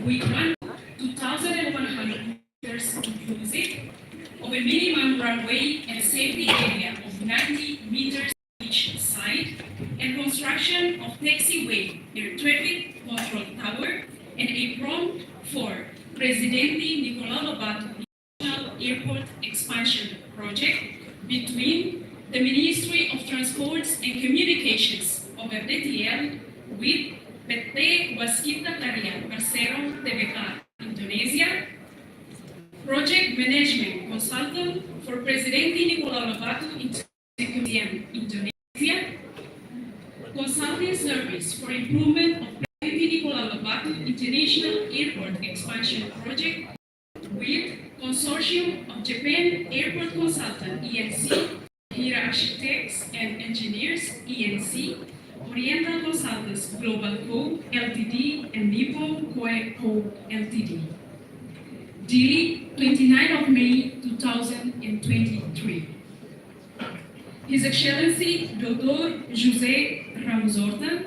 With 2,100 meters inclusive of a minimum runway and safety area of 90 meters each side, and construction of taxiway, air traffic control tower, and apron for Presidente Nicolau Lobato National Airport Expansion Project between the Ministry of Transports and Communications of FDTL with PT Waskita Karya Persero Tbk Indonesia, Project Management Consultant for Presidente Nicolau Lobato Indonesia, Consulting Service for Improvement of Presidente Nicolau Lobato International Airport Expansion Project with Consortium of Japan Airport Consultant ENC, Hira Architects and Engineers ENC, Oriental Consultants Global Co. Ltd. and Nippon Koei Co. Ltd. Delhi, 29 of May 2023. His Excellency Dr. José Ramos Horta,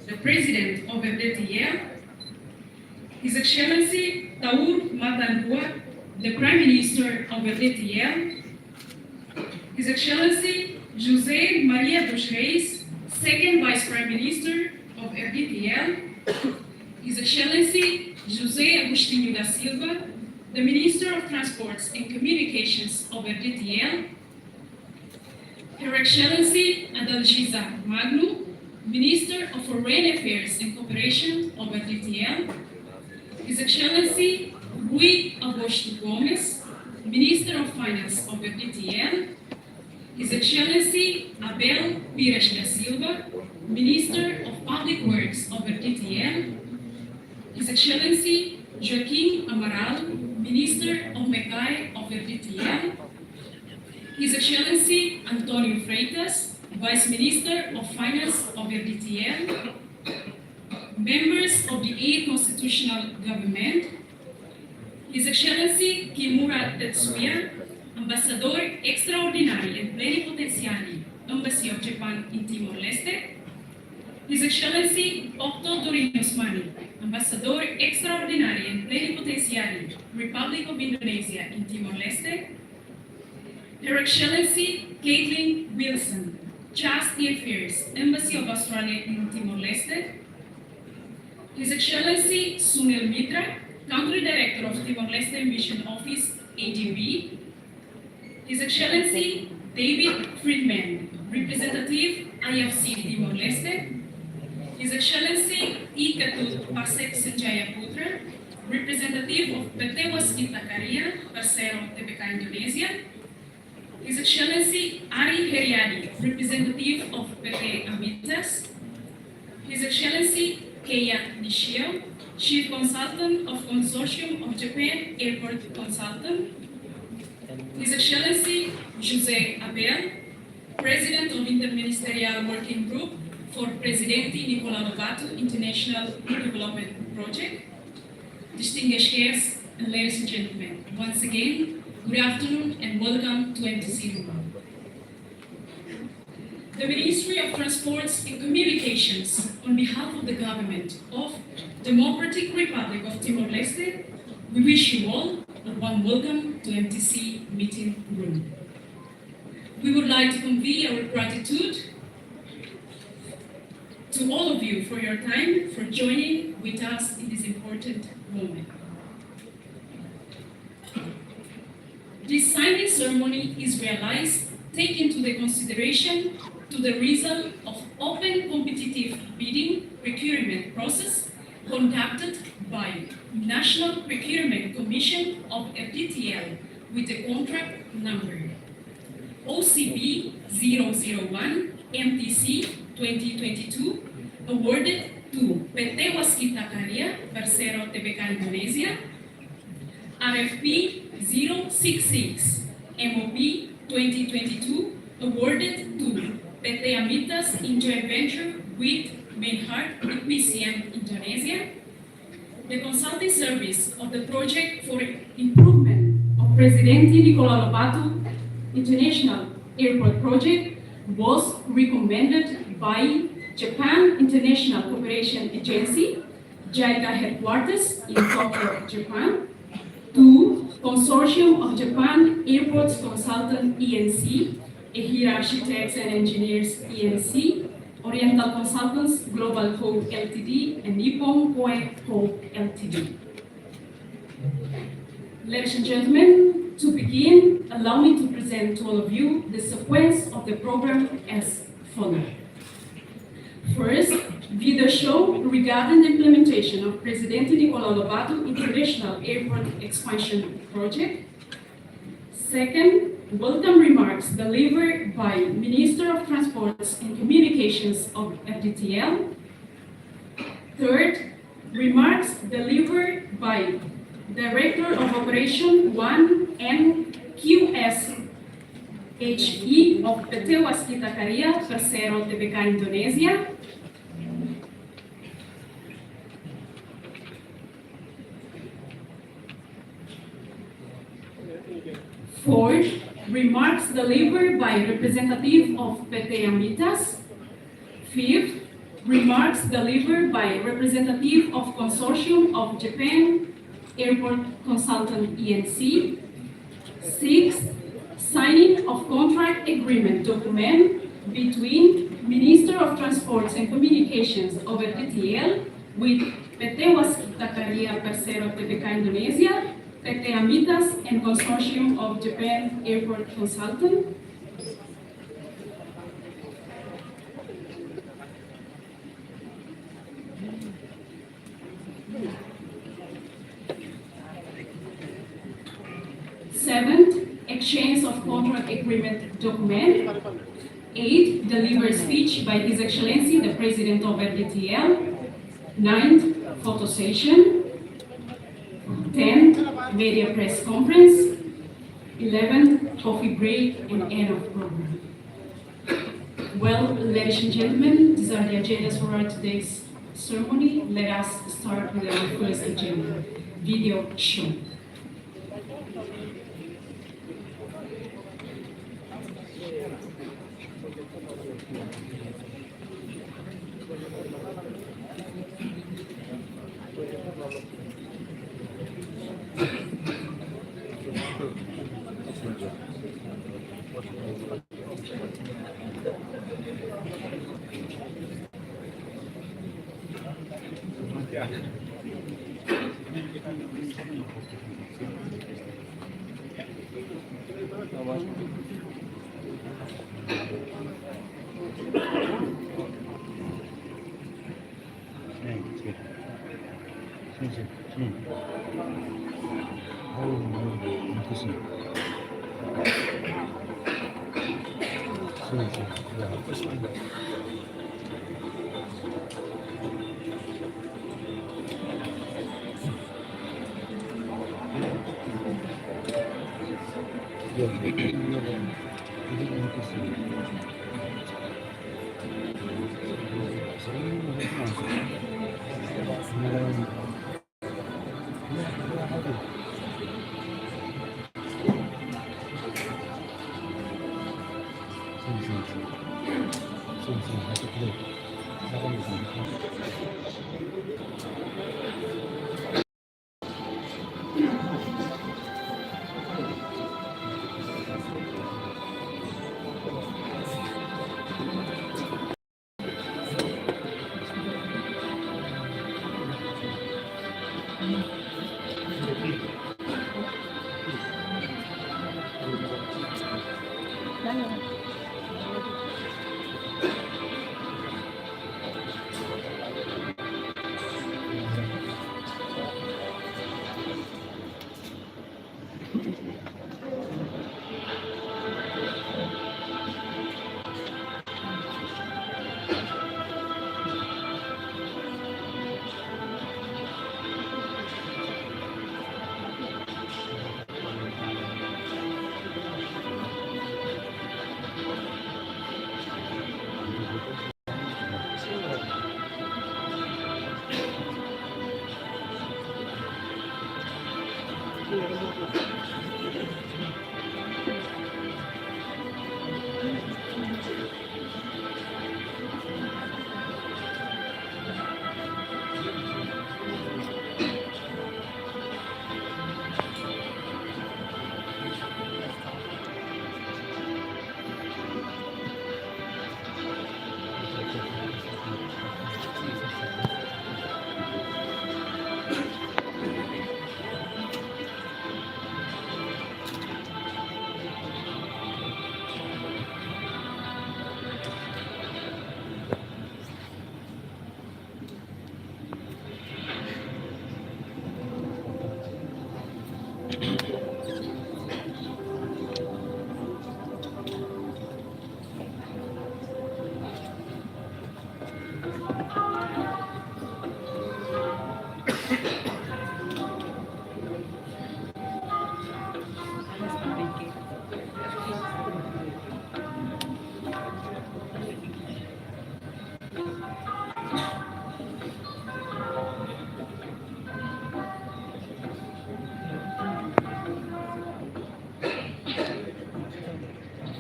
the President of FDTL, His Excellency Taur Matanhua, the Prime Minister of FDTL, His Excellency José Maria dos Reis, Second Vice Prime Minister of FDTL, His Excellency José Agostinho da Silva, the Minister of Transports and Communications of FDTL, Her Excellency Adalgisa Magno, Minister of Foreign Affairs and Cooperation of FDTL, His Excellency Rui Augusto Gomes, Minister of Finance of FDTL, His Excellency Abel Pires da Silva, Minister of Public Works of FDTL, His Excellency Joaquim Amaral, Minister of MECAI of FDTL, His Excellency Antonio Freitas, Vice Minister of Finance of FDTL, members of the 8th Constitutional Government, His Excellency Kimura Tetsuya, Ambassador Extraordinary and Plenipotentiary, Embassy of Japan in Timor-Leste, His Excellency Otto Dorin Osmani, Ambassador Extraordinary and Plenipotentiary, Republic of Indonesia in Timor-Leste, Her Excellency Caitlin Wilson, Chastity Affairs, Embassy of Australia in Timor-Leste, His Excellency Sunil Mitra, Country Director of Timor-Leste Mission Office, ADB, His Excellency David Friedman, Representative IFC Timor-Leste, His Excellency Ikatut Pasek Sanjaya Putra, Representative of PT Waskita Karya Persero Tbk Indonesia, His Excellency Ari Heriadi, Representative of PT Abitas, His Excellency Keia Nishio, Chief Consultant of Consortium of Japan Airport Consultant, His Excellency José Abel, President of Interministerial Working Group for Presidente Nicolau Lobato International Development Project, distinguished guests and ladies and gentlemen, once again, good afternoon and welcome to MTC Roma. The Ministry of Transports and Communications, on behalf of the government of Democratic Republic of Timor-Leste, we wish you all a warm welcome to MTC Meeting Room. We would like to convey our gratitude to all of you for your time, for joining with us in this important moment. This signing ceremony is realized taking into the consideration to the result of open competitive bidding procurement process conducted by National Procurement Commission of FDTL with the contract number OCB 001 MTC 2022 awarded to PT Waskita Karya Persero Tbk Indonesia RFP 066 MOP 2022 awarded to PT Amitas in joint venture with Mainhard PCM Indonesia. The consulting service of the project for improvement of Presidente Nicolau Lobato International Airport Project was recommended by Japan International Cooperation Agency, JICA headquarters in Tokyo, Japan, to Consortium of Japan Airports Consultant ENC, Ehira Architects and Engineers ENC, Oriental Consultants Global Co. Ltd, and Nippon Koei Co. Ltd. Ladies and gentlemen, to begin, allow me to present to all of you the sequence of the program as follows. First, video show regarding the implementation of Presidente Nicolau Lobato International Airport Expansion Project. Second, welcome remarks delivered by Minister of Transports and Communications of FDTL. Third, remarks delivered by Director of Operation 1 NQSHE of PT Waskita Karya Persero Tbk Indonesia. Fourth, remarks delivered by representative of PT Amitas. Fifth, remarks delivered by representative of Consortium of Japan Airport Consultant ENC. Sixth, signing of contract agreement document between Minister of Transports and Communications of FDTL with PT Waskita Karya Persero Tbk Indonesia, PT Amitas, and Consortium of Japan Airport Consultant. Seventh, exchange of contract agreement document. Eighth, deliver speech by His Excellency the President of FDTL. Ninth, photo session. 10th, media press conference. 11th, coffee break and end of program. Well, ladies and gentlemen, these are the agendas for our today's ceremony. Let us start with our first agenda, video show.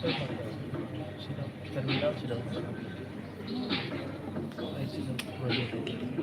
Terminal sudah masuk. Ay, sila project.